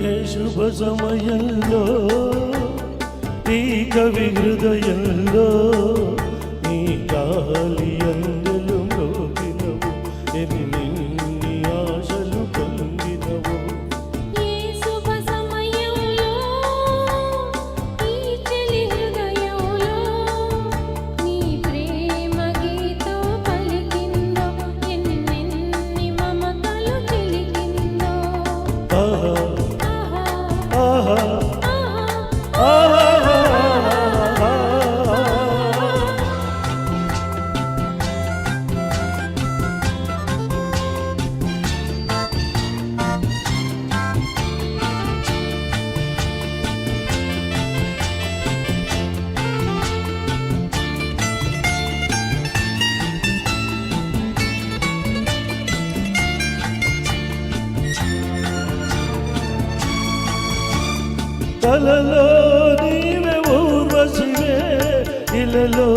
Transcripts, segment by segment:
ఏ శుభ సమయంలో ఈ కవి హృదయంలో నీ గాలి అందెలు మ్రోగినవు ఎన్ని ఆశలు పొందినవు. ఏ శుభ సమయంలో ఈ చెలి హృదయంలో నీ ప్రేమ గీతం పలికిందో ఎన్నెన్ని మమతలు చిలికిందో. ఆహా ఆహా ఆహా కలలో నీవే ఊర్వశివే ఇలలో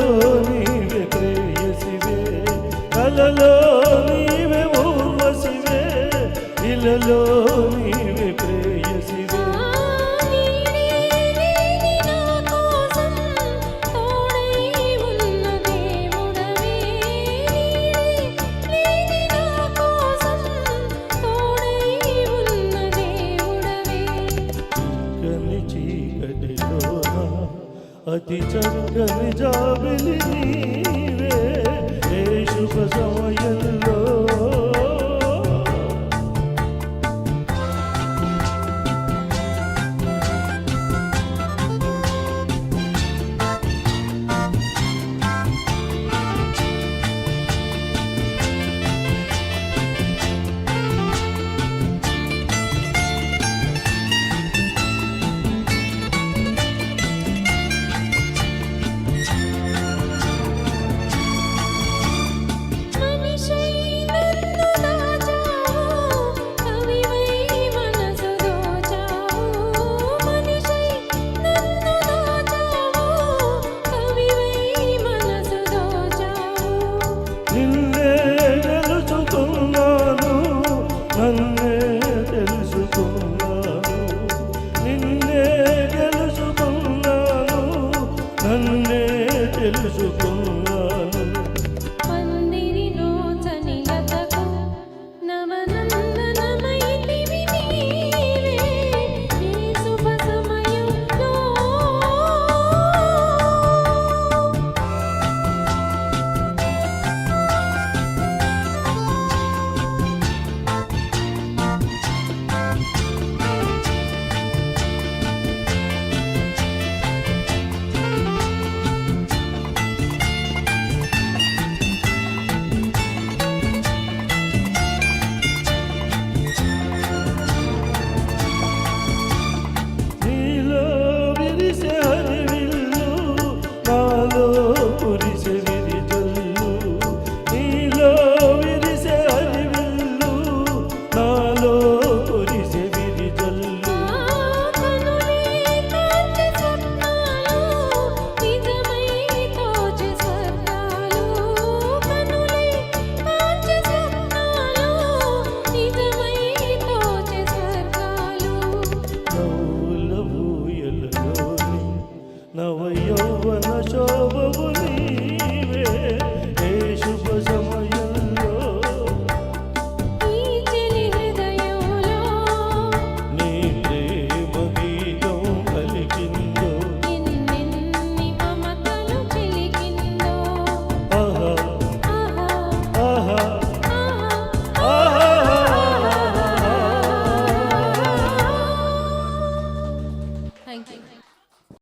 నీవే ప్రేయసివే. కలలో నీవే ఊర్వశివే ఇలలో నీవే ప్రేయసివే. చీకటిలోన అతి చక్కని జాబిలి నీవే. ఏ శుభ సమయంలో